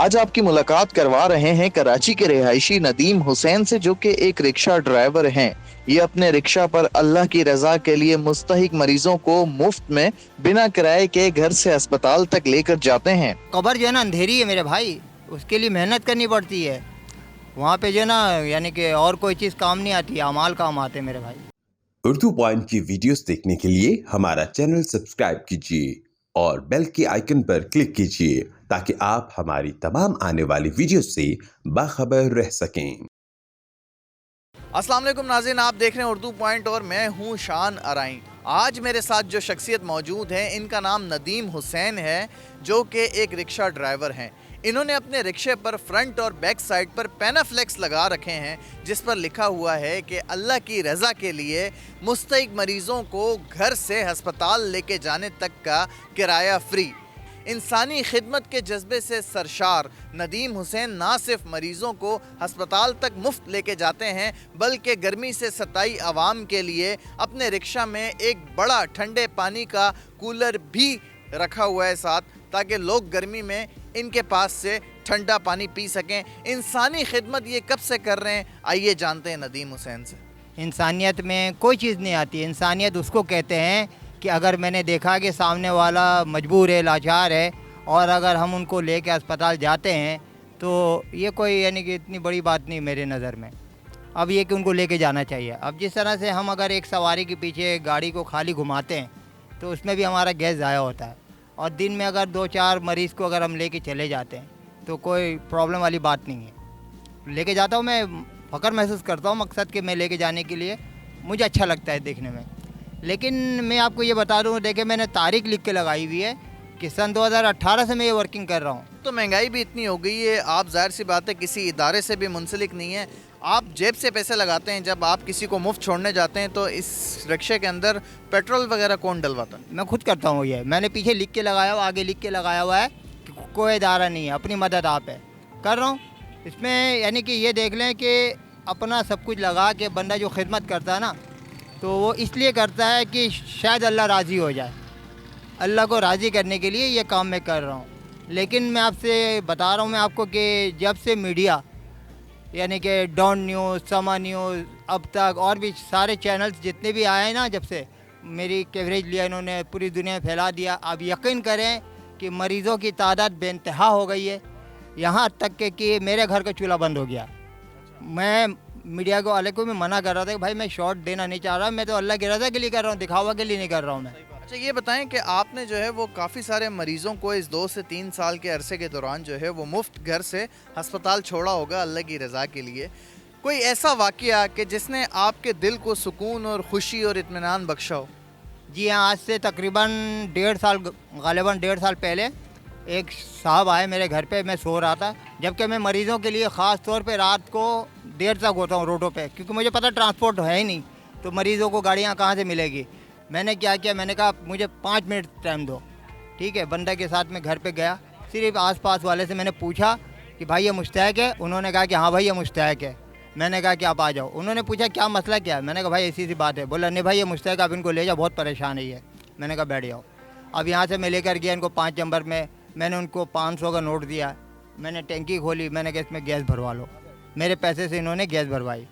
आज आपकी मुलाकात करवा रहे हैं कराची के रिहायशी नदीम हुसैन से, जो कि एक रिक्शा ड्राइवर हैं। ये अपने रिक्शा पर अल्लाह की रजा के लिए मुस्तहिक मरीजों को मुफ्त में बिना किराए के घर से अस्पताल तक लेकर जाते हैं। कब्र जो है ना अंधेरी है मेरे भाई, उसके लिए मेहनत करनी पड़ती है। वहाँ पे जो है ना यानी कि और कोई चीज़ काम नहीं आती, अमाल काम आते हैं मेरे भाई। उर्दू पॉइंट की वीडियोस देखने के लिए हमारा चैनल सब्सक्राइब कीजिए और बेल के आइकन पर क्लिक कीजिए ताकि आप हमारी तमाम आने वाली वीडियो से बाखबर रह सकें। अस्सलाम वालेकुम नाज़रीन, आप देख रहे हैं उर्दू पॉइंट और मैं हूं शान अराई। आज मेरे साथ जो शख्सियत मौजूद है इनका नाम नदीम हुसैन है, जो कि एक रिक्शा ड्राइवर हैं। इन्होंने अपने रिक्शे पर फ्रंट और बैक साइड पर पैनाफ्लेक्स लगा रखे हैं, जिस पर लिखा हुआ है कि अल्लाह की रज़ा के लिए मुस्तहिक मरीज़ों को घर से हस्पताल लेके जाने तक का किराया फ्री। इंसानी खिदमत के जज्बे से सरशार नदीम हुसैन ना सिर्फ मरीज़ों को हस्पताल तक मुफ्त लेके जाते हैं, बल्कि गर्मी से सताई आवाम के लिए अपने रिक्शा में एक बड़ा ठंडे पानी का कूलर भी रखा हुआ है साथ, ताकि लोग गर्मी में इनके पास से ठंडा पानी पी सकें। इंसानी खिदमत ये कब से कर रहे हैं, आइए जानते हैं नदीम हुसैन से। इंसानियत में कोई चीज़ नहीं आती। इंसानियत उसको कहते हैं कि अगर मैंने देखा कि सामने वाला मजबूर है, लाचार है, और अगर हम उनको लेके अस्पताल जाते हैं तो ये कोई यानी कि इतनी बड़ी बात नहीं मेरे नज़र में। अब ये कि उनको लेके जाना चाहिए। अब जिस तरह से हम अगर एक सवारी के पीछे गाड़ी को खाली घुमाते हैं तो उसमें भी हमारा गैस ज़ाया होता है, और दिन में अगर 2-4 मरीज़ को अगर हम लेके चले जाते हैं तो कोई प्रॉब्लम वाली बात नहीं है। लेके जाता हूँ, मैं फ़ख्र महसूस करता हूँ मकसद के मैं लेके जाने के लिए, मुझे अच्छा लगता है देखने में। लेकिन मैं आपको ये बता दूँ, देखिए मैंने तारीख लिख के लगाई हुई है कि सन 2018 से मैं ये वर्किंग कर रहा हूँ। तो महंगाई भी इतनी हो गई है, आप जाहिर सी बात है किसी इदारे से भी मुंसलिक नहीं है, आप जेब से पैसे लगाते हैं। जब आप किसी को मुफ्त छोड़ने जाते हैं तो इस रिक्शे के अंदर पेट्रोल वगैरह कौन डलवाता है? मैं खुद करता हूँ। ये मैंने पीछे लिख के लगाया हुआ, आगे लिख के लगाया हुआ है कि कोई इदारा नहीं है, अपनी मदद आप है कर रहा हूँ। इसमें यानी कि ये देख लें कि अपना सब कुछ लगा के बंदा जो खिदमत करता है ना, तो वो इसलिए करता है कि शायद अल्लाह राज़ी हो जाए। अल्लाह को राज़ी करने के लिए ये काम मैं कर रहा हूँ। लेकिन मैं आपसे बता रहा हूँ मैं आपको कि जब से मीडिया यानी कि डॉन न्यूज़, समा न्यूज़, अब तक और भी सारे चैनल्स जितने भी आए हैं ना, जब से मेरी कवरेज लिया इन्होंने, पूरी दुनिया में फैला दिया। अब यकीन करें कि मरीज़ों की तादाद बेइंतहा हो गई है, यहाँ तक कि मेरे घर का चूल्हा बंद हो गया। मैं मीडिया को वाले को भी मना कर रहा था कि भाई मैं शॉर्ट देना नहीं चाह रहा, मैं तो अल्लाह की रज़ा के लिए कर रहा हूँ, दिखावा के लिए नहीं कर रहा हूँ मैं। अच्छा ये बताएं कि आपने जो है वो काफ़ी सारे मरीज़ों को इस 2 से 3 साल के अरसे के दौरान जो है वो मुफ्त घर से हस्पताल छोड़ा होगा अल्लाह की रज़ा के लिए। कोई ऐसा वाक़या कि जिसने आपके दिल को सुकून और ख़ुशी और इत्मीनान बख्शा हो? जी हाँ, आज से तकरीबन 1.5 साल, गालिबन 1.5 साल पहले एक साहब आए मेरे घर पे। मैं सो रहा था, जबकि मैं मरीज़ों के लिए ख़ास तौर पे रात को देर तक होता हूँ रोडों पे, क्योंकि मुझे पता ट्रांसपोर्ट है ही नहीं, तो मरीज़ों को गाड़ियाँ कहाँ से मिलेगी। मैंने क्या किया, मैंने कहा मुझे 5 मिनट टाइम दो। ठीक है, बंदा के साथ मैं घर पे गया, सिर्फ आस-पास वाले से मैंने पूछा कि भाई ये मुस्तहक है? उन्होंने कहा कि हाँ भाई ये मुस्तहक है। मैंने कहा कि आप आ जाओ। उन्होंने पूछा क्या मसला क्या है? मैंने कहा भाई ऐसी सी बात है। बोला नहीं भाई ये मुस्तहक, आप इनको ले जाओ, बहुत परेशान है ये। मैंने कहा बैठ जाओ। अब यहाँ से मैं लेकर गया इनको 5 नंबर में, मैंने उनको 500 का नोट दिया। मैंने टैंकी खोली, मैंने कहा इसमें गैस भरवा लो। मेरे पैसे से इन्होंने गैस भरवाई।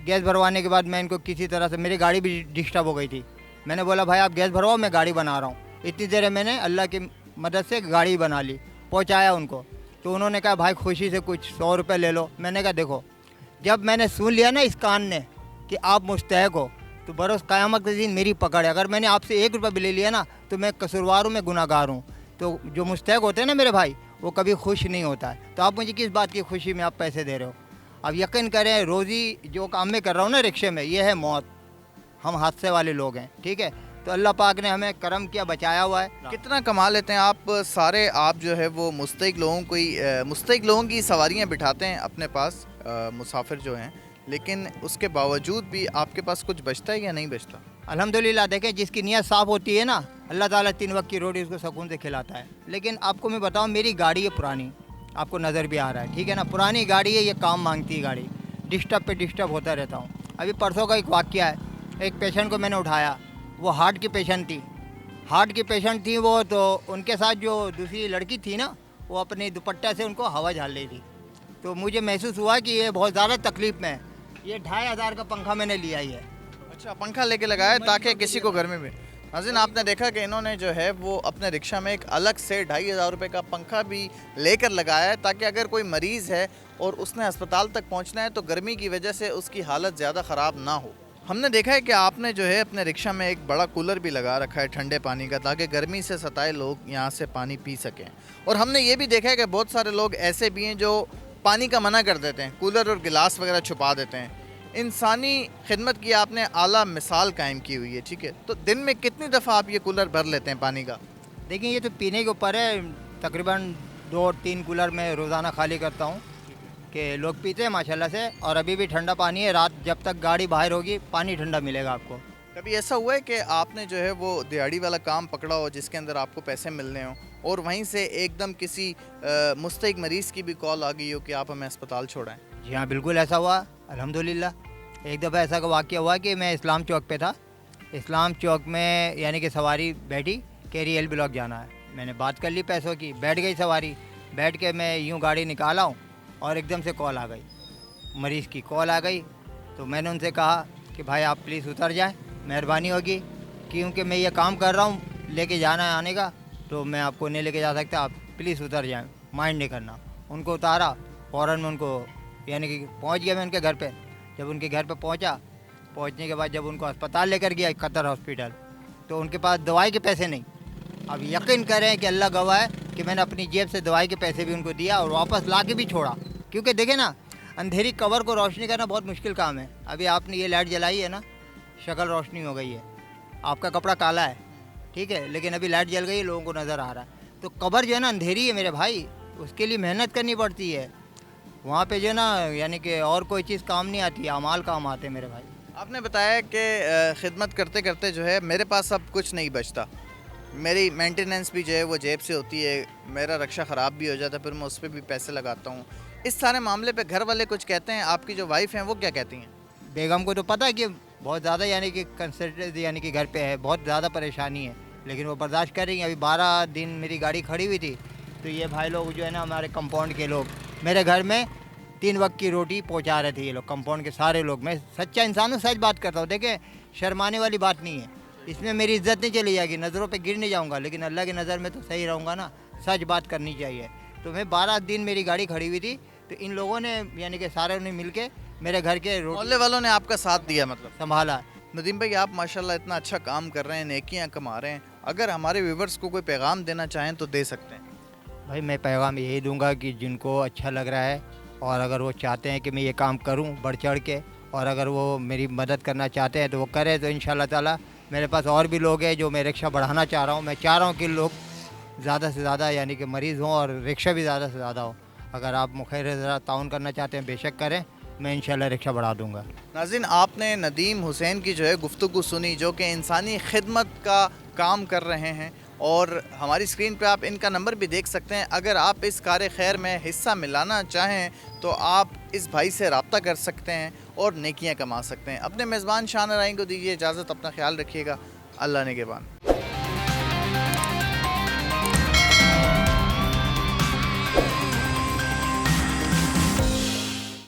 गैस भरवाने के बाद मैं इनको किसी तरह से, मेरी गाड़ी भी डिस्टर्ब हो गई थी, मैंने बोला भाई आप गैस भरवाओ, मैं गाड़ी बना रहा हूँ। इतनी देर में मैंने अल्लाह की मदद से गाड़ी बना ली, पहुँचाया उनको। तो उन्होंने कहा भाई खुशी से कुछ 100 रुपये ले लो। मैंने कहा देखो, जब मैंने सुन लिया ना इस कान ने कि आप मुस्तहक हो, तो बरोस क़यामत के दिन मेरी पकड़ है। अगर मैंने आपसे 1 रुपया भी ले लिया ना तो मैं कसूरवार हूँ, मैं गुनाहगार हूँ। तो जो मुस्तहक होते हैं ना मेरे भाई, वो कभी खुश नहीं होता है। तो आप मुझे किस बात की खुशी में आप पैसे दे रहे हो? अब यकीन करें, रोज़ी जो काम मैं कर रहा हूँ ना रिक्शे में, ये है मौत। हम हादसे वाले लोग हैं, ठीक है। तो अल्लाह पाक ने हमें करम किया, बचाया हुआ है। कितना कमा लेते हैं आप सारे? आप जो है वो मुस्तहिक लोगों की सवारियां बिठाते हैं अपने पास, मुसाफिर जो हैं, लेकिन उसके बावजूद भी आपके पास कुछ बचता है या नहीं बचता? अल्हम्दुलिल्लाह, देखें जिसकी नीयत साफ़ होती है ना, अल्लाह ताला 3 वक्त की रोटी उसको सुकून से खिलाता है। लेकिन आपको मैं बताऊँ, मेरी गाड़ी है पुरानी, आपको नज़र भी आ रहा है, ठीक है ना, पुरानी गाड़ी है, ये काम मांगती है गाड़ी, डिस्टर्ब पे डिस्टर्ब होता रहता हूँ। अभी परसों का एक वाक़या है, एक पेशेंट को मैंने उठाया, वो हार्ट की पेशेंट थी वो, तो उनके साथ जो दूसरी लड़की थी ना, वो अपने दुपट्टा से उनको हवा झाल रही थी। तो मुझे महसूस हुआ कि ये बहुत ज़्यादा तकलीफ़ में है। ये 2500 का पंखा मैंने लिया ही है। अच्छा, पंखा लेके लगाया है ताकि किसी को गर्मी में। नाज़रीन, आपने देखा कि इन्होंने जो है वो अपने रिक्शा में एक अलग से 2500 रुपये का पंखा भी लेकर लगाया है ताकि अगर कोई मरीज़ है और उसने अस्पताल तक पहुंचना है तो गर्मी की वजह से उसकी हालत ज़्यादा ख़राब ना हो। हमने देखा है कि आपने जो है अपने रिक्शा में एक बड़ा कूलर भी लगा रखा है ठंडे पानी का, ताकि गर्मी से सताए लोग यहाँ से पानी पी सकें। और हमने ये भी देखा है कि बहुत सारे लोग ऐसे भी हैं जो पानी का मना कर देते हैं, कूलर और गिलास वगैरह छुपा देते हैं। इंसानी खिदमत की आपने आला मिसाल कायम की हुई है, ठीक है। तो दिन में कितनी दफ़ा आप ये कूलर भर लेते हैं पानी का? देखिए, ये तो पीने के ऊपर है। तकरीबन 2-3 कूलर मैं रोज़ाना खाली करता हूँ कि लोग पीते हैं माशाल्लाह से। और अभी भी ठंडा पानी है, रात जब तक गाड़ी बाहर होगी पानी ठंडा मिलेगा आपको। कभी ऐसा हुआ है कि आपने जो है वो दिहाड़ी वाला काम पकड़ा हो जिसके अंदर आपको पैसे मिलने हों और वहीं से एकदम किसी मुस्तहिक मरीज़ की भी कॉल आ गई हो कि आप हमें अस्पताल छोड़ाएं? जी हाँ, बिल्कुल ऐसा हुआ अल्हम्दुलिल्लाह। एक दफ़ा ऐसा का वाक़या हुआ कि मैं इस्लाम चौक पे था। इस्लाम चौक में यानी कि सवारी बैठी कि रियल ब्लॉक जाना है। मैंने बात कर ली पैसों की, बैठ गई सवारी। बैठ के मैं यूँ गाड़ी निकाला हूँ और एकदम से कॉल आ गई, मरीज़ की कॉल आ गई। तो मैंने उनसे कहा कि भाई आप प्लीज़ उतर जाएं, मेहरबानी होगी, क्योंकि मैं ये काम कर रहा हूँ, लेके जाना है आने का, तो मैं आपको नहीं लेके जा सकता, आप प्लीज़ उतर जाएं, माइंड नहीं करना। उनको उतारा, फ़ौरन में उनको यानी कि पहुँच गया मैं उनके घर पे। जब उनके घर पे पहुँचने के बाद जब उनको अस्पताल लेकर गया कतर हॉस्पिटल, तो उनके पास दवाई के पैसे नहीं। अब यकीन करें कि अल्लाह गवाह है कि मैंने अपनी जेब से दवाई के पैसे भी उनको दिया और वापस ला के भी छोड़ा। क्योंकि देखें ना, अंधेरी कवर को रोशनी करना बहुत मुश्किल काम है। अभी आपने ये लाइट जलाई है ना, शक्ल रोशनी हो गई है, आपका कपड़ा काला है, ठीक है, लेकिन अभी लाइट जल गई है, लोगों को नज़र आ रहा है। तो कबर जो है ना अंधेरी है मेरे भाई, उसके लिए मेहनत करनी पड़ती है। वहाँ पे जो है ना यानी कि और कोई चीज़ काम नहीं आती, अमाल काम आते हैं मेरे भाई। आपने बताया कि खिदमत करते करते जो है मेरे पास अब कुछ नहीं बचता, मेरी मेंटेनेंस भी जो है वो जेब से होती है, मेरा रक्षा ख़राब भी हो जाता है, फिर मैं उस पर भी पैसे लगाता हूँ। इस सारे मामले पे घर वाले कुछ कहते हैं, आपकी जो वाइफ हैं वो क्या कहती हैं? बेगम को तो पता है कि बहुत ज़्यादा यानी कि कंसल्टेंट यानी कि घर पे है, बहुत ज़्यादा परेशानी है, लेकिन वो बर्दाश्त कर रही हैं। अभी 12 दिन मेरी गाड़ी खड़ी हुई थी, तो ये भाई लोग जो है ना हमारे कंपाउंड के लोग मेरे घर में 3 वक्त की रोटी पहुंचा रहे थे। ये लोग कंपाउंड के सारे लोग, मैं सच्चा इंसान हूँ, सच बात करता हूँ। देखें, शर्माने वाली बात नहीं है, इसमें मेरी इज्जत नहीं चली जाएगी, नज़रों पे गिर नहीं जाऊँगा, लेकिन अल्लाह की नज़र में तो सही रहूँगा ना, सच बात करनी चाहिए। तो मैं 12 दिन मेरी गाड़ी खड़ी हुई थी, तो इन लोगों ने यानी कि सारे ने मिल के मेरे घर के मोहल्ले वालों ने आपका साथ दिया मतलब? संभाला। नदीम भाई, आप माशाल्लाह इतना अच्छा काम कर रहे हैं, नेकियां कमा रहे हैं, अगर हमारे व्यूवर्स को कोई पैगाम देना चाहें तो दे सकते हैं। भाई मैं पैगाम यही दूंगा कि जिनको अच्छा लग रहा है और अगर वो चाहते हैं कि मैं ये काम करूं बढ़ चढ़ के, और अगर वो मेरी मदद करना चाहते हैं तो वो करें, तो इंशाल्लाह ताला मेरे पास और भी लोग हैं जो मैं रिक्शा बढ़ाना चाह रहा हूँ। मैं चाह रहा हूँ कि लोग ज़्यादा से ज़्यादा यानी कि मरीज़ हों और रिक्शा भी ज़्यादा से ज़्यादा हो। अगर आप मुखैर ज़रा ताउन करना चाहते हैं बेशक करें, मैं इंशाल्लाह रिक्शा बढ़ा दूंगा। नाज़रीन, आपने नदीम हुसैन की जो है गुफ्तगू सुनी, जो कि इंसानी खिदमत का काम कर रहे हैं, और हमारी स्क्रीन पे आप इनका नंबर भी देख सकते हैं। अगर आप इस कार खैर में हिस्सा मिलाना चाहें तो आप इस भाई से रब्ता कर सकते हैं और नेकियां कमा सकते हैं। अपने मेज़बान शान अराइन को दीजिए इजाज़त, अपना ख्याल रखिएगा, अल्लाह ने के बाद।